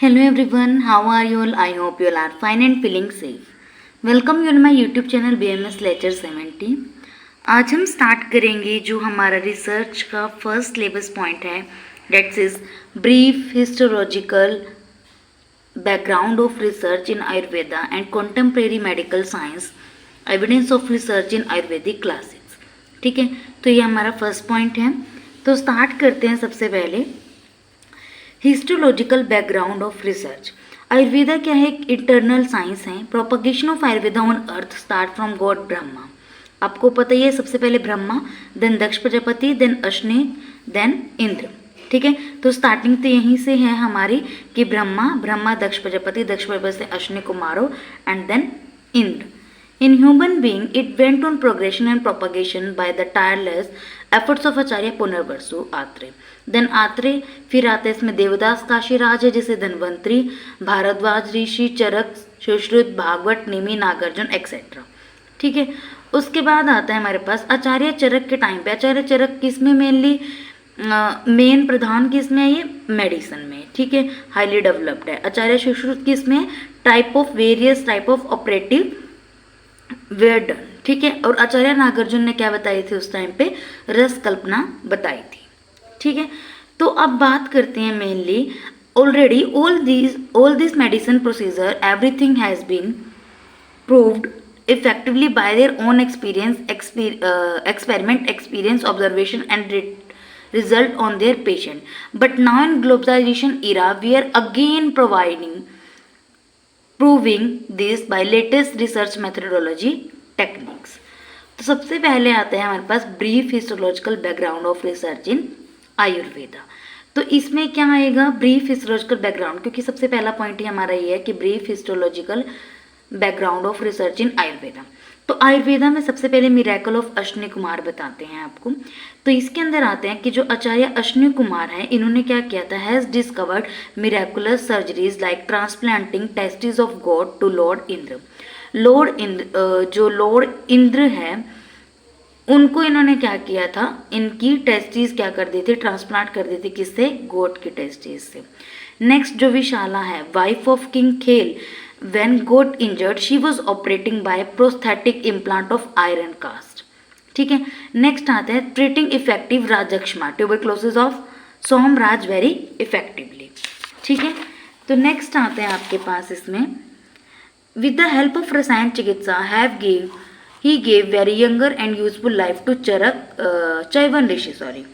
Hello everyone, how are you all? I hope you all are fine and feeling safe. Welcome you on my YouTube channel BMS Lecture 70. आज हम start करेंगे जो हमारा research का first syllabus point है, that's is brief histological background of research in Ayurveda and contemporary medical science, evidence of research in Ayurvedic classes. ठीक है, तो ये हमारा फर्स्ट पॉइंट है. तो स्टार्ट करते हैं. सबसे पहले histological background of research. Ayurveda क्या है? एक इंटरनल साइंस है. Propagation of Ayurveda on earth start from God Brahma. आपको पता ही है, सबसे पहले ब्रह्मा, देन दक्ष प्रजापति, देन अश्नि, देन इंद्र. ठीक है, तो स्टार्टिंग तो यहीं से है हमारी कि ब्रह्मा दक्ष प्रजापति से Ashwini Kumaro and then Indra. In human being, it went on progression and propagation by the tireless efforts of Acharya Punarvasu Atreya. Then Atreya, फिर आते हैं इसमें देवदास काशीराज है, जैसे धन्वंतरी, भारद्वाज ऋषि, चरक, सुश्रुत, भागवत, निमि, नागार्जुन एक्सेट्रा. ठीक है, उसके बाद आता है हमारे पास आचार्य चरक के टाइम पे. आचार्य चरक किसमें मेनली मेन प्रधान किसमें है? ये मेडिसिन में. ठीक है, हाईली डेवलप्ड है. आचार्य सुश्रुत किसमें? Various type of operative were done. ठीक है, और आचार्य नागार्जुन ने क्या बताई थी उस टाइम पे? रस कल्पना बताई थी. ठीक है, तो अब बात करते हैं mainly already all this medicine procedure everything has been proved effectively by their own experiment experience observation and result on their patient. But now in globalization era we are again proving this by latest research methodology techniques. तो सबसे पहले आते हैं हमारे पास brief histological background of research in Ayurveda. तो इसमें क्या आएगा? ब्रीफ हिस्टोलॉजिकल बैकग्राउंड, क्योंकि सबसे पहला पॉइंट ही हमारा ये है कि brief histological background of research in Ayurveda. तो आयुर्वेदा में सबसे पहले मिरेकल ऑफ अश्विनी कुमार बताते हैं आपको. तो इसके अंदर आते हैं कि जो आचार्य अश्विनी कुमार हैं, इन्होंने क्या किया था? Has discovered miraculous surgeries like transplanting testis of god to Lord Indra. जो लॉर्ड इंद्र है उनको इन्होंने क्या किया था? इनकी टेस्टिस क्या कर दी थी? ट्रांसप्लांट कर दी थी. किससे? गॉड की टेस्टिस से. नेक्स्ट जो विशाला है, वाइफ ऑफ किंग खेल, when got injured she was operating by prosthetic implant of iron cast. ठीक है, नेक्स्ट आता है treating effective rajyakshma tuberculosis of Somraj very effectively. ठीक है, तो नेक्स्ट आते हैं आपके पास इसमें with the help of rasayana chikitsa he gave very younger and useful life to Chyavan Rishi. Sorry.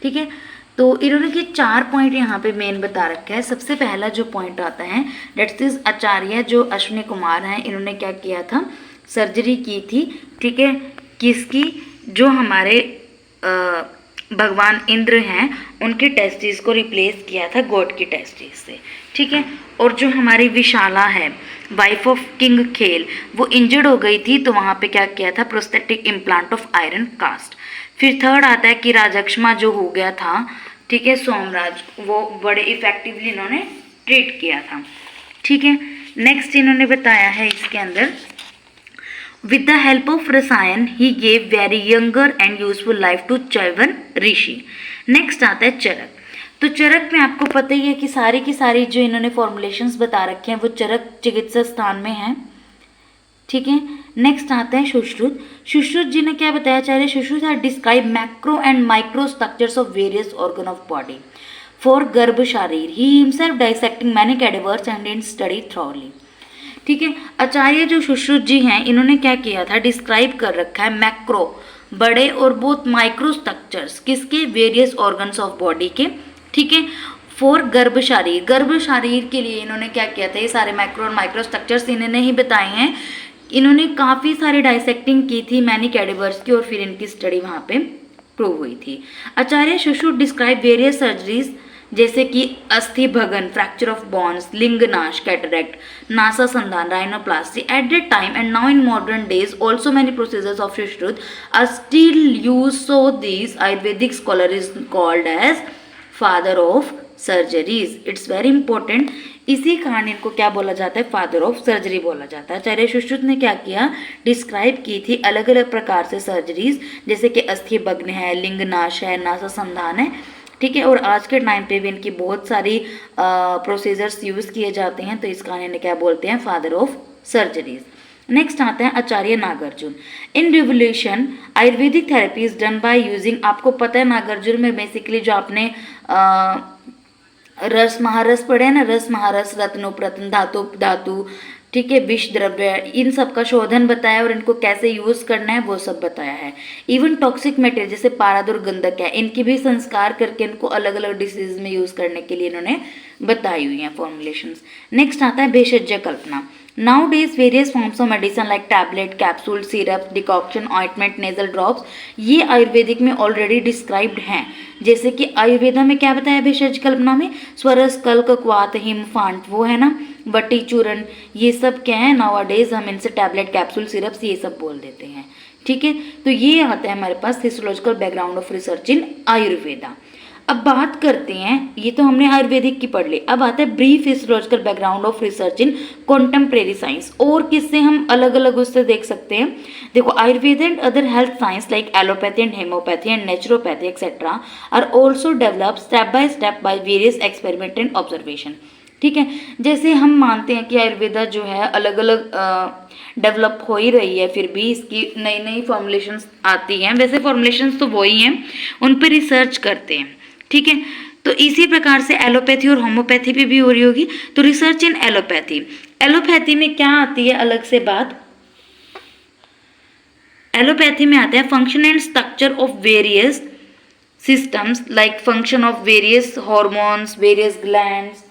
ठीक है, तो इन्होंने के 4 पॉइंट यहाँ पे मेन बता रखा है. सबसे पहला जो पॉइंट आता है डेट्स इज आचार्य जो अश्विनी कुमार हैं, इन्होंने क्या किया था? सर्जरी की थी. ठीक है, किसकी? जो हमारे भगवान इंद्र हैं उनके टेस्टिस को रिप्लेस किया था गॉड की टेस्टिस से. ठीक है, और जो हमारी विशाला है वाइफ ऑफ किंग खेल, वो इंजर्ड हो गई थी, तो वहाँ पे क्या किया था? Prosthetic implant of iron cast. फिर थर्ड आता है कि राजक्षमा जो हो गया था, ठीक है, सोमराज, वो बड़े इफेक्टिवली इन्होंने ट्रीट किया था. ठीक है, नेक्स्ट इन्होंने बताया है इसके अंदर with the help of rasayana he gave very younger and useful life to Chyavan Rishi. Next आता है चरक. तो चरक में आपको पता ही है कि सारी की सारी जो इन्होंने फॉर्मुलेशंस बता रखे हैं वो चरक चिकित्सा स्थान में हैं. ठीक है, नेक्स्ट आता है सुश्रुत. सुश्रुत जी ने क्या बताया? Acharya Sushruta have describe macro and micro structures of various organ of body for garbha sharir. He himself dissecting many cadavers and in study thoroughly. ठीक है, आचार्य जो सुश्रुत जी हैं इन्होंने क्या किया था? डिस्क्राइब कर रखा है मैक्रो बड़े और बहुत माइक्रो स्ट्रक्चर्स किसके? वेरियस ऑर्गन्स ऑफ बॉडी के. ठीक है, फॉर गर्भ शरीर के लिए इन्होंने क्या किया था? ये सारे मैक्रो और माइक्रो स्ट्रक्चर्स इन्होंने ही बताए हैं. इन्होंने काफ़ी सारी डाइसेक्टिंग की थी मैनी कैडेवर्स की और फिर इनकी स्टडी वहाँ पे प्रूव हुई थी. Acharya Sushruta describe various surgeries जैसे कि अस्थि भगन, फ्रैक्चर ऑफ बोन्स, लिंगनाश, कैटरेक्ट, नासा संधान, rhinoplasty. At that time and now in modern days also many procedures of Sushruta are still use. So this Ayurvedic scholar is called as father of surgeries. It's very important. इसी कारण इनको क्या बोला जाता है? फादर ऑफ सर्जरी बोला जाता है. आचार्य सुश्रुत ने क्या किया? डिस्क्राइब की थी अलग अलग प्रकार से सर्जरीज, जैसे कि अस्थि भग्न है, लिंगनाश है, नासा संधान है, ठीक है। और आज के टाइम पे भी इनकी बहुत सारी प्रोसीजर्स यूज़ किए जाते हैं, तो इस कारण इन्हें क्या बोलते हैं, फादर ऑफ सर्जरीज। नेक्स्ट आता है Acharya Nagarjuna. In revolution Ayurvedic therapy is done by using, आपको पता है नागार्जुन में बेसिकली जो आपने रस महारस पढ़े हैं ना, रस महारस, रत्नोप्रत्न, धातु धातु, ठीक है, विष द्रव्य, इन सब का शोधन बताया और इनको कैसे यूज करना है वो सब बताया है। इवन टॉक्सिक मटेरियल जैसे पाराद और गंधक है, इनकी भी संस्कार करके इनको अलग अलग डिसीज में यूज करने के लिए इन्होंने बताई हुई हैं फॉर्मुलेशंस। नेक्स्ट आता है भेषज कल्पना। Nowadays various forms of medicine like tablet, capsule, syrup, decoction, ointment, nasal drops, ये आयुर्वेदिक में ऑलरेडी डिस्क्राइब्ड हैं। जैसे कि आयुर्वेदा में क्या बताया भेषज कल्पना में, स्वरस, कल्क, क्वाथ, हिम, फांट, वो है ना, बटी, चूर्ण, ये सब क्या है, नाउअडेज हम इनसे टैबलेट, कैप्सूल, सिरप्स ये सब बोल देते हैं। ठीक है, तो ये आता है हमारे पास histological background of research in Ayurveda. अब बात करते हैं, ये तो हमने आयुर्वेदिक की पढ़ ली, अब आता है brief histological background of research in contemporary science. और किससे हम अलग अलग उससे देख सकते हैं, देखो Ayurveda and other health science like allopathy and homeopathy and naturopathy etcetera are also develop step by various experiment and observation. ठीक है, जैसे हम मानते हैं कि आयुर्वेदा जो है अलग अलग डेवलप हो ही रही है, फिर भी इसकी नई नई फॉर्मुलेशंस आती हैं, वैसे फॉर्मुलेशंस तो वही हैं, उन पर रिसर्च करते हैं। ठीक है, तो इसी प्रकार से एलोपैथी और होम्योपैथी पे भी हो रही होगी। तो रिसर्च इन एलोपैथी, एलोपैथी में क्या आती है अलग से बात, एलोपैथी में आता है function and structure of various systems like function of various hormones, various glands,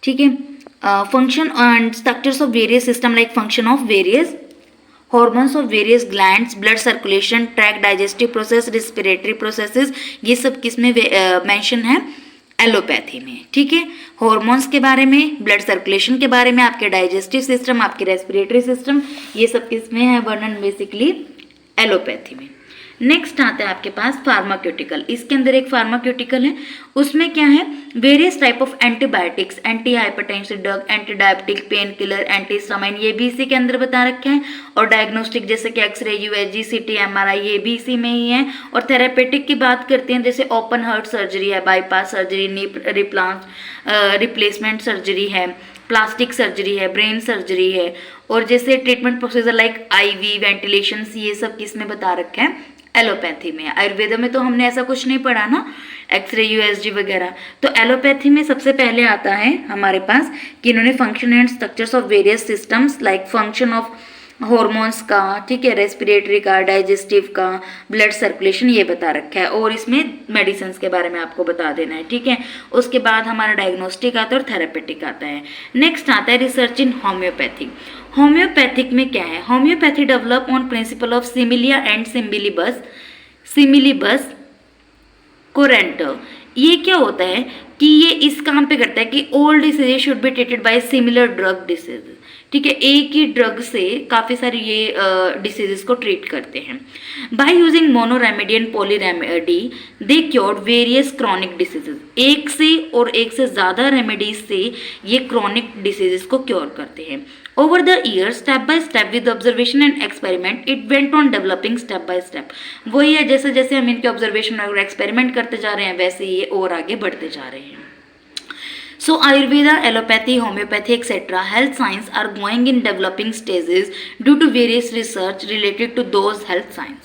ठीक है, function and structures of various system like function of various hormones of various glands, blood circulation, track, digestive process, respiratory processes, ये सब किस में mention है, allopathy में। ठीक है, हॉर्मोन्स के बारे में, ब्लड सर्कुलेशन के बारे में, आपके डाइजेस्टिव सिस्टम, आपके रेस्पिरेटरी सिस्टम, ये सब किस में है वर्णन, बेसिकली एलोपैथी में। नेक्स्ट आता है आपके पास फार्माक्यूटिकल, इसके अंदर एक फार्माक्यूटिकल है, उसमें क्या है, various type of antibiotics, anti hypertensive drug, anti diabetic, pain killer, antihistamine, ये भी इसी के अंदर बता रखे हैं। और डायग्नोस्टिक जैसे कि एक्सरे, यूएसजी, सीटी, एमआरआई, ये भी इसी में ही है। और थेरापेटिक की बात करते हैं, जैसे ओपन हार्ट सर्जरी है, bypass surgery, knee replacement surgery है, प्लास्टिक सर्जरी है, ब्रेन सर्जरी है, और जैसे treatment procedure like IV, ventilation, ये सब किस में बता रखे हैं, एलोपैथी में। आयुर्वेद में तो हमने ऐसा कुछ नहीं पढ़ा ना, एक्सरे, यूएसजी वगैरह। तो एलोपैथी में सबसे पहले आता है हमारे पास कि इन्होंने function and structures of various systems like function of hormones का, ठीक है, रेस्पिरेटरी का, डाइजेस्टिव का, ब्लड सर्कुलेशन, ये बता रखा है। और इसमें मेडिसिन के बारे में आपको बता देना है। ठीक है, उसके बाद हमारा डायग्नोस्टिक आता है और थेरापेटिक आता है। नेक्स्ट आता है रिसर्च इन होम्योपैथी। होम्योपैथिक में क्या है, homeopathy develop on principle of similia and similibus curentur. ये क्या होता है कि ये इस काम पे करता है कि all diseases should be treated by similar drug disease. ठीक है, एक ही ड्रग से काफ़ी सारी ये डिसीजेस को ट्रीट करते हैं। By using mono remedy and poly remedy they cured various chronic diseases. एक से और एक से ज़्यादा रेमेडीज से ये क्रॉनिक डिसीजेस को क्योर करते हैं। Over the years, step by step with observation and experiment, it went on developing step by step. वही है, जैसे जैसे हम इनके ऑब्जर्वेशन और एक्सपेरिमेंट करते जा रहे हैं, वैसे ये और आगे बढ़ते जा रहे हैं। So Ayurveda, allopathy, homeopathy, etc. health science are going in developing stages due to various research related to those health science.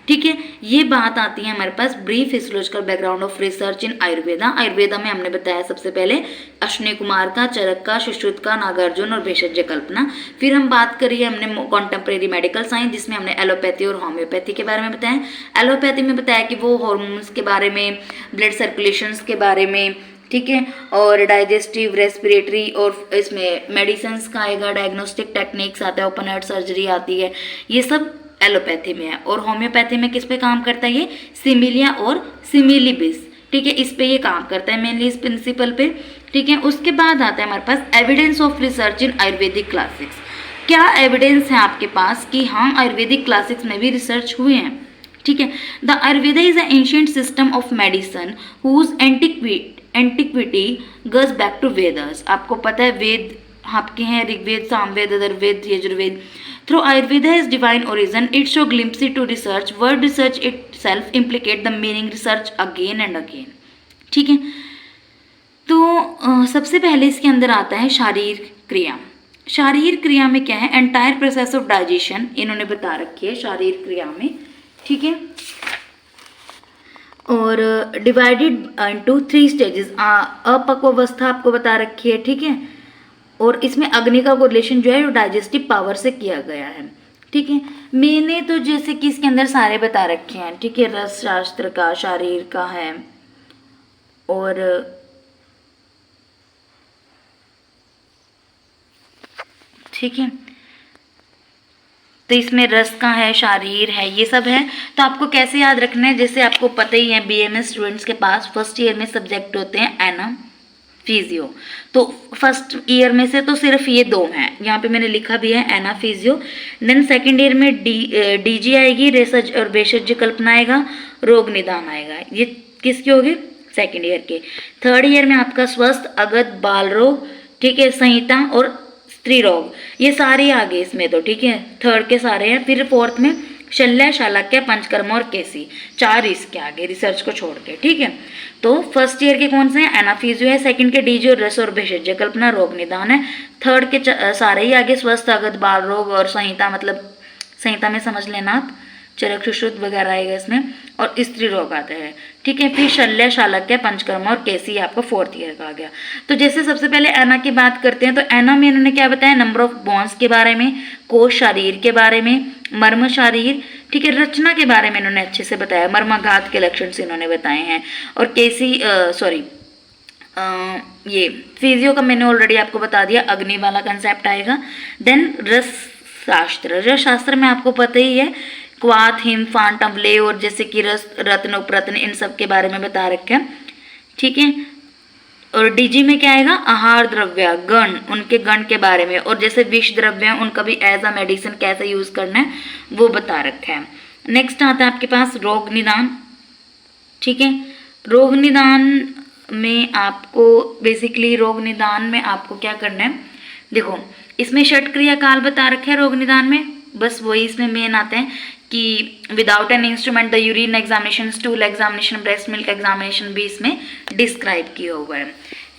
ठीक है, ये बात आती है हमारे पास brief histological background of research in Ayurveda. Ayurveda में हमने बताया सबसे पहले अश्विनी कुमार का, चरक का, सुश्रुत का, नागार्जुन और भेषज कल्पना। फिर हम बात करी हमने कॉन्टेम्प्रेरी मेडिकल साइंस, जिसमें हमने एलोपैथी और होम्योपैथी के बारे में बताया। एलोपैथी में बताया कि वो हार्मोन्स के बारे में, ब्लड सर्कुलेशंस के बारे में, ठीक है, और डाइजेस्टिव, रेस्पिरेटरी, और इसमें मेडिसिन का आएगा, डायग्नोस्टिक टेक्निक्स आता है, ओपन हार्ट सर्जरी आती है, ये सब एलोपैथी में है। और होम्योपैथी में किस पे काम करता है, ये सिमिलिया और सिमिलीबिस, ठीक है, इस पे ये काम करता है मेनली, इस प्रिंसिपल पे। ठीक है, उसके बाद आता है हमारे पास evidence of research in Ayurvedic classics. क्या एविडेंस है आपके पास कि हाँ आयुर्वेदिक क्लासिक्स में भी रिसर्च हुए हैं। ठीक है, the Ayurveda is a ancient system of medicine whose antiquity goes back to Vedas. आपको पता है वेद आपके हैं Rigveda, Samaveda, Atharvaveda, Yajurveda, Through Ayurveda's divine origin, it show glimpses to research. Word research itself implicate the meaning research again and again. ठीक है, तो सबसे पहले इसके अंदर आता है शारीरिक क्रिया। शारीरिक क्रिया में क्या है, एंटायर प्रोसेस ऑफ डाइजेशन इन्होंने बता रखी है शारीरिक क्रिया में, ठीक है, और डिवाइडेड इनटू 3 स्टेजेस। अपक्वावस्था आपको बता रखी है, ठीक है, और इसमें अग्नि का कोरिलेशन जो है वो डाइजेस्टिव पावर से किया गया है, ठीक है। मैंने तो जैसे कि इसके अंदर सारे बता रखे हैं, ठीक है, रस शास्त्र का, शारीर का है, और ठीक है, तो इसमें रस का है, शारीर है, ये सब है। तो आपको कैसे याद रखना है, जैसे आपको पता ही है बीएमएस स्टूडेंट्स के पास फर्स्ट ईयर में सब्जेक्ट होते हैं एना, फिजियो। तो फर्स्ट ईयर में से तो सिर्फ ये 2 हैं, यहाँ पे मैंने लिखा भी है एना, फिजियो। देन सेकंड ईयर में डीजी आएगी, रेसज और भेषज कल्पना आएगा, रोग निदान आएगा। ये किसके होगे, सेकंड ईयर के। थर्ड ईयर में आपका स्वस्थ, अगत, बाल रोग, ठीक है, संहिता और स्त्री रोग, ये सारे आगे इसमें तो, ठीक है, थर्ड के सारे हैं। फिर फोर्थ में शल्य, शालक्य, पंचकर्म और केसी, 4 इसके आगे रिसर्च को छोड़ के, ठीक है। तो फर्स्ट ईयर के कौन से हैं, एनाफिजियो है, सेकंड के डीजी और रस और भेषज कल्पना, रोग निदान है, थर्ड के सारे ही आगे स्वस्थ, अगत, बाल रोग और संहिता, मतलब संहिता में समझ लेना आप, चरक सुश्रुत वगैरह आएगा इसमें, और स्त्री रोग आता है, ठीक है। फिर शल्य, शालक्य, पंचकर्म और केसी आपका फोर्थ ईयर का आ गया। तो जैसे सबसे पहले एना की बात करते हैं, तो एना में इन्होंने क्या बताया, नंबर ऑफ बोन्स के बारे में, कोश शारीर के बारे में, मर्म शारीर, ठीक है, रचना के बारे में इन्होंने अच्छे से बताया, मर्माघात के लक्षण से इन्होंने बताए हैं। और केसी ये फिजियो का मैंने ऑलरेडी आपको बता दिया, अग्नि वाला कंसेप्ट आएगा। देन रस शास्त्र, रस शास्त्र में आपको पता ही है, क्वाथ, हिम, फांट, अम्ले और जैसे कि रस, रत्न, उपरत्न, इन सब के बारे में बता रखे हैं, ठीक है। और डीजी में क्या आएगा, आहार द्रव्य, गण, उनके गण के बारे में, और जैसे विष द्रव्य उनका भी एज अ मेडिसिन कैसे यूज करना है वो बता रखा है। नेक्स्ट आता है आपके पास रोग निदान, ठीक है। रोग निदान में आपको बेसिकली, रोग निदान में आपको क्या करना है, देखो इसमें षट क्रिया काल बता रखे हैं रोग निदान में, बस वही इसमें मेन आते हैं कि without an instrument the urine examination, stool examination, breast milk examination भी इसमें डिस्क्राइब किया हुआ है।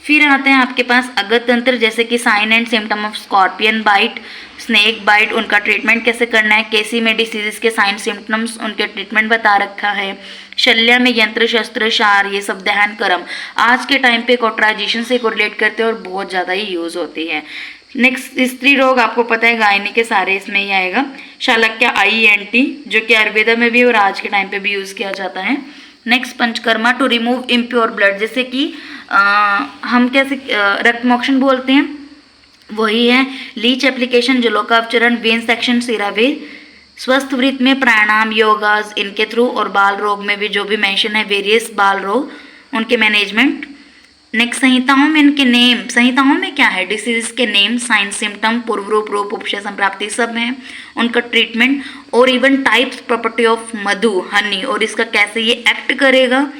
फिर आते हैं आपके पास अगत तंत्र, जैसे कि sign and symptom of scorpion bite, snake bite, उनका ट्रीटमेंट कैसे करना है। केसी में डिसीजेस के साइन सिम्टम्स, उनके ट्रीटमेंट बता रखा है। शल्य में यंत्र, शस्त्र, शार, ये सब दहन कर्म आज के टाइम पे कॉटराइजेशन से कोरिलेट करते हैं और बहुत ज़्यादा ही यूज होती है। नेक्स्ट स्त्री रोग आपको पता है, गायनी के सारे इसमें ही आएगा। शालक्य, IENT, जो कि आयुर्वेदा में भी और आज के टाइम पे भी यूज किया जाता है। Next Panchakarma, to remove impure blood, जैसे कि हम कैसे रक्त मोक्षण बोलते हैं, वही है। लीच एप्लीकेशन, जलोकावचरण, वेन सेक्शन, सिरावेद। स्वस्थ वृत्त में प्राणायाम, योगास, इनके थ्रू, और बाल रोग में भी जो भी मेंशन है, वेरियस बाल रोग, उनके मैनेजमेंट। नेक्स्ट संहिताओं में इनके नेम, संहिताओं में क्या है, डिसीज के नेम, साइन, सिम्टम, पूर्व रूप, रूप, उपशय, संप्राप्ति सब है, उनका ट्रीटमेंट, और इवन टाइप्स, प्रॉपर्टी ऑफ मधु, हनी, और इसका कैसे ये एक्ट करेगा,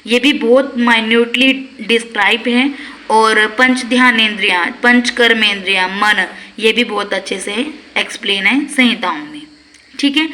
ये भी बहुत माइन्यूटली डिस्क्राइब है। और पंच ध्यानेंद्रियां, पंच कर्मेंद्रियां, मन, ये भी बहुत अच्छे से एक्सप्लेन है संहिताओं में, ठीक है।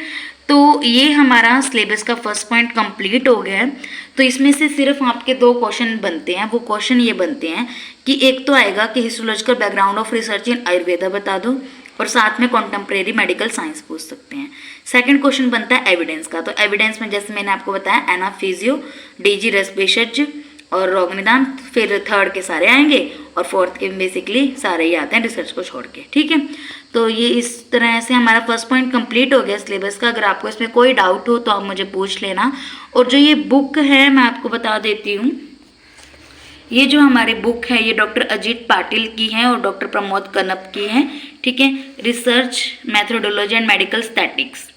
तो ये हमारा सिलेबस का फर्स्ट पॉइंट कंप्लीट हो गया है। तो इसमें से सिर्फ आपके 2 क्वेश्चन बनते हैं। वो क्वेश्चन ये बनते हैं कि एक तो आएगा कि histological background of research in Ayurveda बता दो, और साथ में कॉन्टेम्प्रेरी मेडिकल साइंस पूछ सकते हैं। सेकंड क्वेश्चन बनता है एविडेंस का। तो एविडेंस में जैसे मैंने आपको बताया, एना, फिजियो, डीजी, रस, भेषज और रोग निदान। फिर थर्ड के सारे आएंगे, और फोर्थ के बेसिकली सारे ही आते हैं रिसर्च को छोड़ के, ठीक है। तो ये इस तरह से हमारा फर्स्ट पॉइंट कंप्लीट हो गया सिलेबस का। अगर आपको इसमें कोई डाउट हो तो आप मुझे पूछ लेना। और जो ये बुक है मैं आपको बता देती हूँ, ये जो हमारी बुक है ये डॉक्टर अजीत पाटिल की है और डॉक्टर प्रमोद कनप की है, ठीक है। Research methodology and medical statics,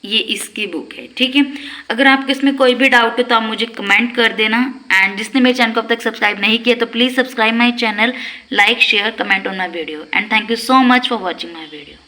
ये इसकी बुक है, ठीक है। अगर आपको इसमें कोई भी डाउट हो तो आप मुझे कमेंट कर देना। एंड जिसने मेरे चैनल को अब तक सब्सक्राइब नहीं किया तो please subscribe my channel, like, share, comment on my video. And thank you so much for watching my video.